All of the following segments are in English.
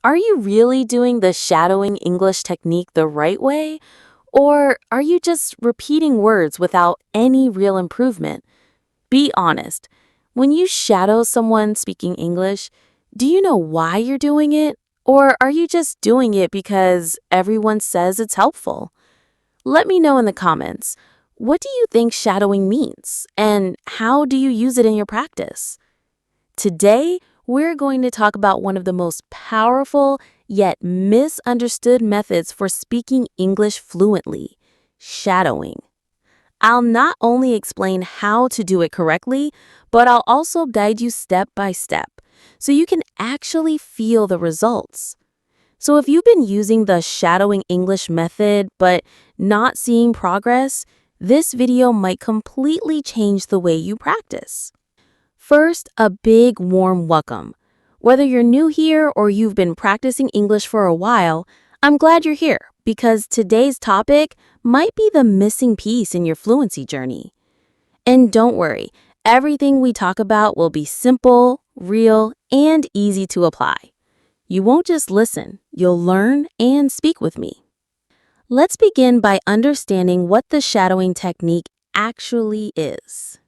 Are you really doing the shadowing English technique the right way? Or are you just repeating words without any real improvement? Be honest. When you shadow someone speaking English, do you know why you're doing it? Or are you just doing it because everyone says it's helpful? Let me know in the comments. What do you think shadowing means? And how do you use it in your practice? Today, we're going to talk about one of the most powerful yet misunderstood methods for speaking English fluently, shadowing. I'll not only explain how to do it correctly, but I'll also guide you step by step so you can actually feel the results. So if you've been using the shadowing English method but not seeing progress, this video might completely change the way you practice. First, a big warm welcome. Whether you're new here or you've been practicing English for a while, I'm glad you're here because today's topic might be the missing piece in your fluency journey. And don't worry, everything we talk about will be simple, real, and easy to apply. You won't just listen, you'll learn and speak with me. Let's begin by understanding what the shadowing technique actually is.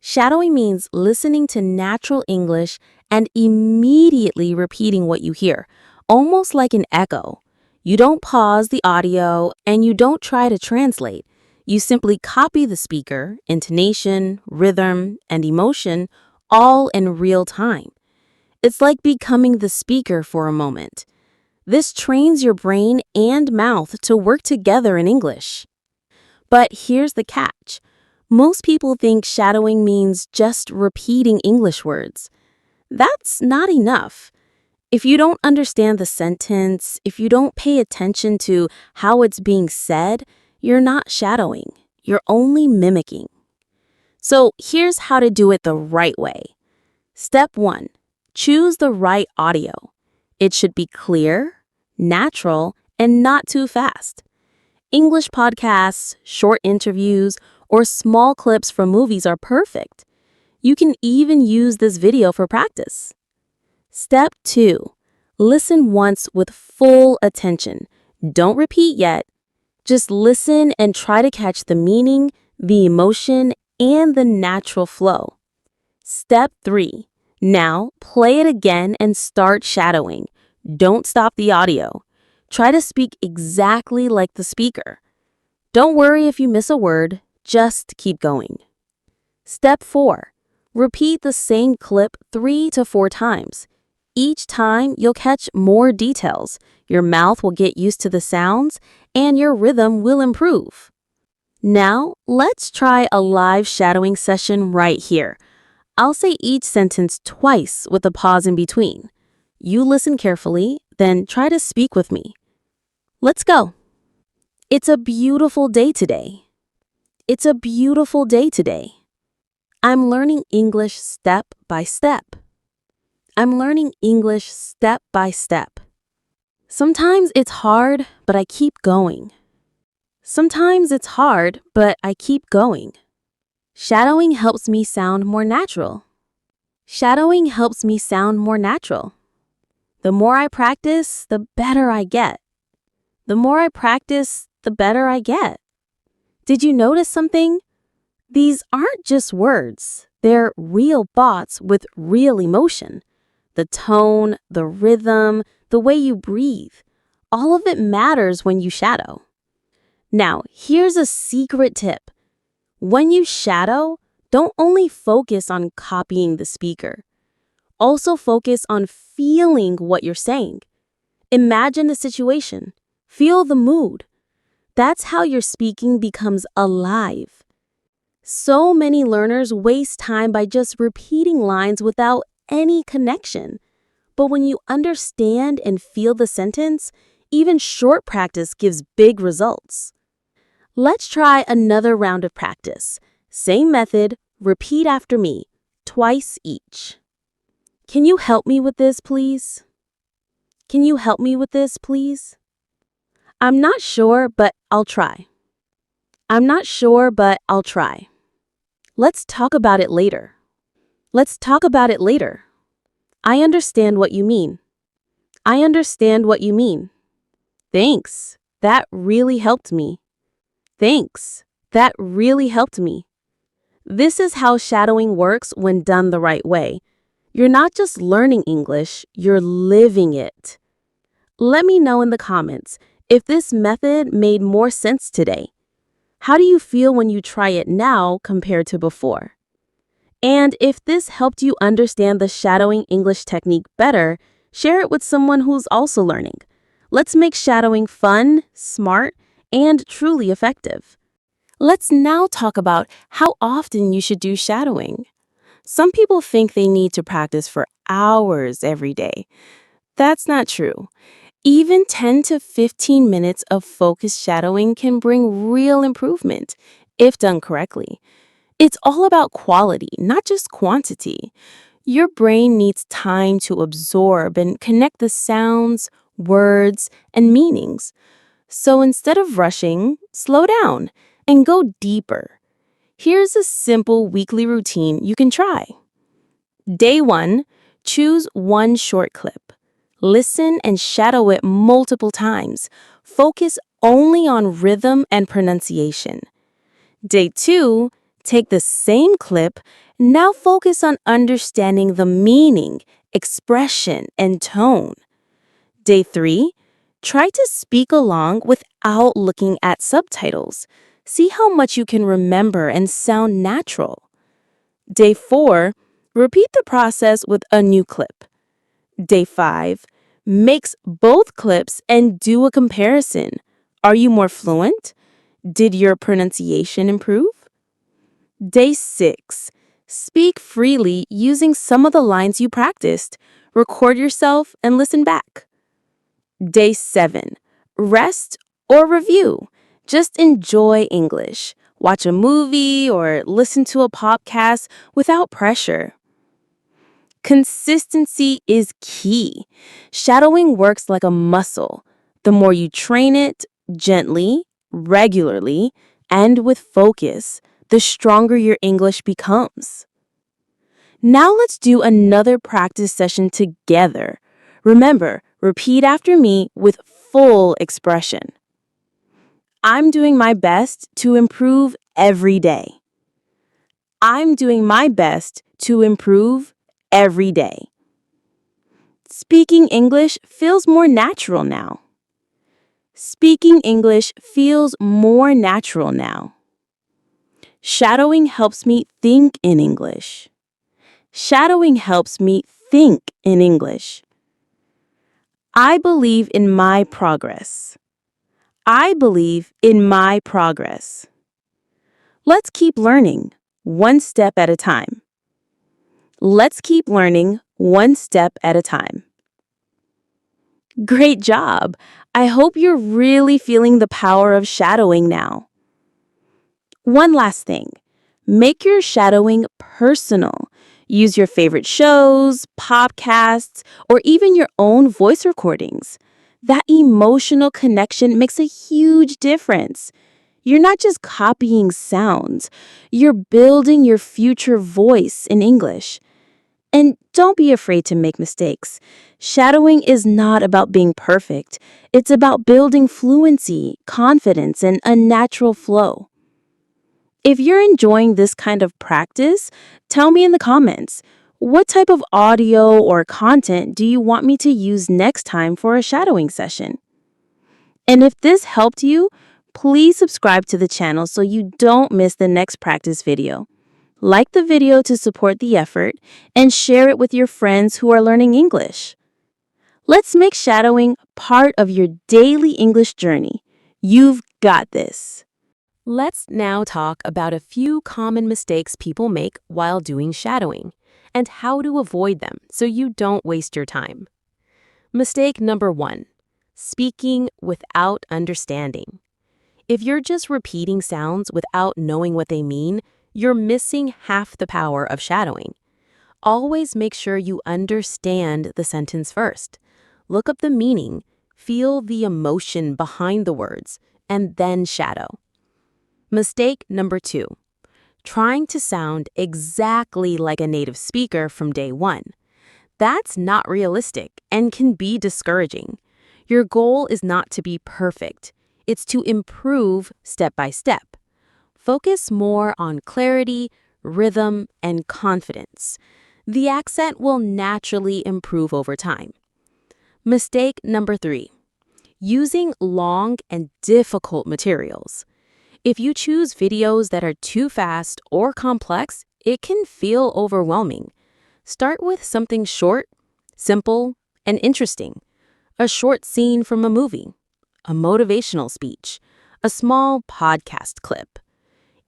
Shadowing means listening to natural English and immediately repeating what you hear, almost like an echo. You don't pause the audio and you don't try to translate. You simply copy the speaker, intonation, rhythm, and emotion all in real time. It's like becoming the speaker for a moment. This trains your brain and mouth to work together in English. But here's the catch. Most people think shadowing means just repeating English words. That's not enough. If you don't understand the sentence, if you don't pay attention to how it's being said, you're not shadowing. You're only mimicking. So here's how to do it the right way. Step 1. Choose the right audio. It should be clear, natural, and not too fast. English podcasts, short interviews, or small clips from movies are perfect. You can even use this video for practice. Step 2. Listen once with full attention. Don't repeat yet. Just listen and try to catch the meaning, the emotion, and the natural flow. Step 3. Now, play it again and start shadowing. Don't stop the audio. Try to speak exactly like the speaker. Don't worry if you miss a word, just keep going. Step 4. Repeat the same clip 3 to 4 times. Each time, you'll catch more details, your mouth will get used to the sounds, and your rhythm will improve. Now, let's try a live shadowing session right here. I'll say each sentence twice with a pause in between. You listen carefully, then try to speak with me. Let's go. It's a beautiful day today. It's a beautiful day today. I'm learning English step by step. I'm learning English step by step. Sometimes it's hard, but I keep going. Sometimes it's hard, but I keep going. Shadowing helps me sound more natural. Shadowing helps me sound more natural. The more I practice, the better I get. The more I practice, the better I get. Did you notice something? These aren't just words. They're real thoughts with real emotion. The tone, the rhythm, the way you breathe. All of it matters when you shadow. Now, here's a secret tip. When you shadow, don't only focus on copying the speaker. Also focus on feeling what you're saying. Imagine the situation. Feel the mood. That's how your speaking becomes alive. So many learners waste time by just repeating lines without any connection. But when you understand and feel the sentence, even short practice gives big results. Let's try another round of practice. Same method, repeat after me, twice each. Can you help me with this, please? Can you help me with this, please? I'm not sure, but I'll try. I'm not sure, but I'll try. Let's talk about it later. Let's talk about it later. I understand what you mean. I understand what you mean. Thanks. That really helped me. Thanks. That really helped me. This is how shadowing works when done the right way. You're not just learning English, you're living it. Let me know in the comments if this method made more sense today. How do you feel when you try it now compared to before? And if this helped you understand the shadowing English technique better, share it with someone who's also learning. Let's make shadowing fun, smart, and truly effective. Let's now talk about how often you should do shadowing. Some people think they need to practice for hours every day. That's not true. Even 10 to 15 minutes of focused shadowing can bring real improvement if done correctly. It's all about quality, not just quantity. Your brain needs time to absorb and connect the sounds, words, and meanings. So instead of rushing, slow down and go deeper. Here's a simple weekly routine you can try. Day 1, choose one short clip. Listen and shadow it multiple times. Focus only on rhythm and pronunciation. Day 2, take the same clip. Now focus on understanding the meaning, expression, and tone. Day 3, try to speak along without looking at subtitles. See how much you can remember and sound natural. Day 4, repeat the process with a new clip. Day 5, mix both clips and do a comparison. Are you more fluent? Did your pronunciation improve? Day 6, speak freely using some of the lines you practiced. Record yourself and listen back. Day 7, rest or review. Just enjoy English. Watch a movie or listen to a podcast without pressure. Consistency is key. Shadowing works like a muscle. The more you train it, gently, regularly, and with focus, the stronger your English becomes. Now let's do another practice session together. Remember, repeat after me with full expression. I'm doing my best to improve every day. I'm doing my best to improve every day. Speaking English feels more natural now. Speaking English feels more natural now. Shadowing helps me think in English. Shadowing helps me think in English. I believe in my progress. I believe in my progress. Let's keep learning, one step at a time. Let's keep learning, one step at a time. Great job! I hope you're really feeling the power of shadowing now. One last thing. Make your shadowing personal. Use your favorite shows, podcasts, or even your own voice recordings. That emotional connection makes a huge difference. You're not just copying sounds, you're building your future voice in English. And don't be afraid to make mistakes. Shadowing is not about being perfect. It's about building fluency, confidence, and a natural flow. If you're enjoying this kind of practice, tell me in the comments. What type of audio or content do you want me to use next time for a shadowing session? And if this helped you, please subscribe to the channel so you don't miss the next practice video. Like the video to support the effort and share it with your friends who are learning English. Let's make shadowing part of your daily English journey. You've got this. Let's now talk about a few common mistakes people make while doing shadowing and how to avoid them so you don't waste your time. Mistake number 1, speaking without understanding. If you're just repeating sounds without knowing what they mean, you're missing half the power of shadowing. Always make sure you understand the sentence first. Look up the meaning, feel the emotion behind the words, and then shadow. Mistake number 2, trying to sound exactly like a native speaker from day 1. That's not realistic and can be discouraging. Your goal is not to be perfect. It's to improve step by step. Focus more on clarity, rhythm, and confidence. The accent will naturally improve over time. Mistake number 3. Using long and difficult materials. If you choose videos that are too fast or complex, it can feel overwhelming. Start with something short, simple, and interesting. A short scene from a movie, a motivational speech, a small podcast clip.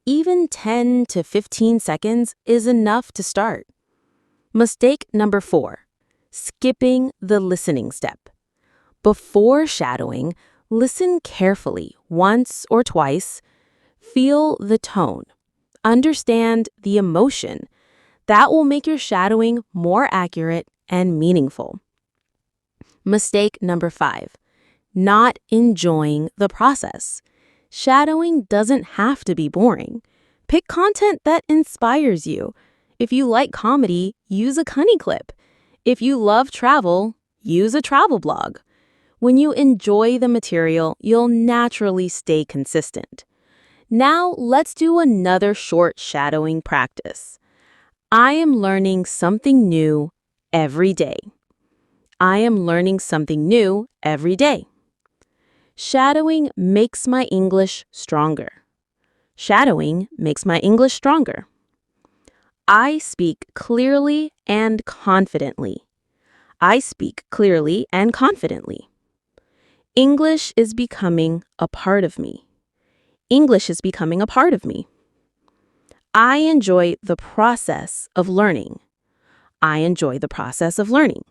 Even 10 to 15 seconds is enough to start. Mistake number 4. Skipping the listening step. Before shadowing, listen carefully once or twice. Feel the tone. Understand the emotion. That will make your shadowing more accurate and meaningful. Mistake number 5. Not enjoying the process. Shadowing doesn't have to be boring. Pick content that inspires you. If you like comedy, use a funny clip. If you love travel, use a travel blog. When you enjoy the material, you'll naturally stay consistent. Now, let's do another short shadowing practice. I am learning something new every day. I am learning something new every day. Shadowing makes my English stronger. Shadowing makes my English stronger. I speak clearly and confidently. I speak clearly and confidently. English is becoming a part of me. English is becoming a part of me. I enjoy the process of learning. I enjoy the process of learning.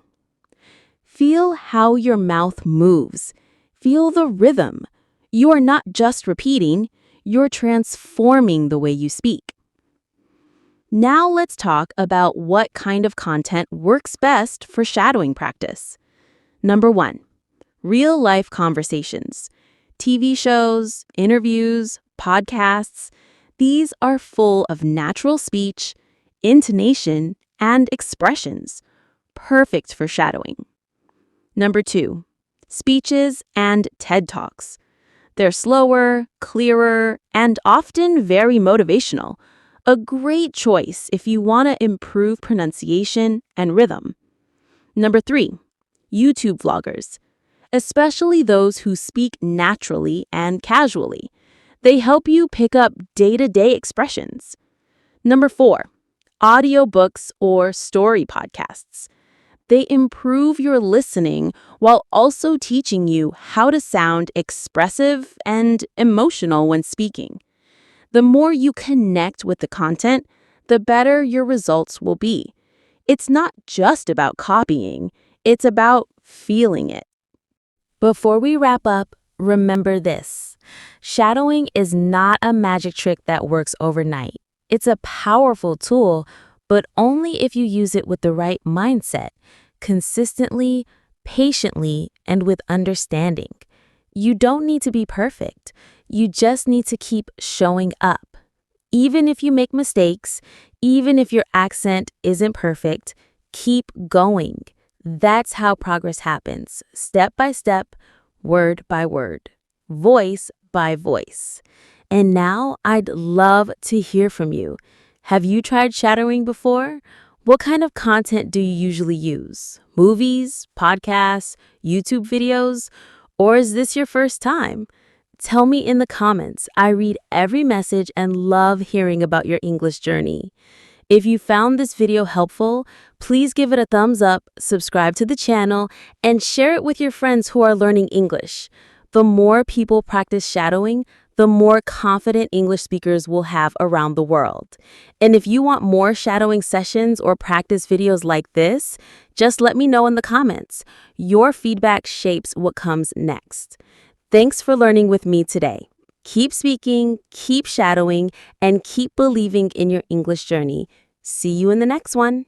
Feel how your mouth moves. Feel the rhythm. You are not just repeating, you're transforming the way you speak. Now let's talk about what kind of content works best for shadowing practice. Number 1, real-life conversations. TV shows, interviews, podcasts, these are full of natural speech, intonation, and expressions. Perfect for shadowing. Number 2, speeches and TED Talks. They're slower, clearer, and often very motivational. A great choice if you want to improve pronunciation and rhythm. Number 3, YouTube vloggers, especially those who speak naturally and casually. They help you pick up day-to-day expressions. Number 4, audiobooks or story podcasts. They improve your listening while also teaching you how to sound expressive and emotional when speaking. The more you connect with the content, the better your results will be. It's not just about copying, it's about feeling it. Before we wrap up, remember this. Shadowing is not a magic trick that works overnight. It's a powerful tool, but only if you use it with the right mindset, consistently, patiently, and with understanding. You don't need to be perfect. You just need to keep showing up. Even if you make mistakes, even if your accent isn't perfect, keep going. That's how progress happens, step by step, word by word, voice by voice. And now I'd love to hear from you. Have you tried shadowing before? What kind of content do you usually use? Movies, podcasts, YouTube videos? Or is this your first time? Tell me in the comments. I read every message and love hearing about your English journey. If you found this video helpful, please give it a thumbs up, subscribe to the channel, and share it with your friends who are learning English. The more people practice shadowing, the more confident English speakers we'll have around the world. And if you want more shadowing sessions or practice videos like this, just let me know in the comments. Your feedback shapes what comes next. Thanks for learning with me today. Keep speaking, keep shadowing, and keep believing in your English journey. See you in the next one.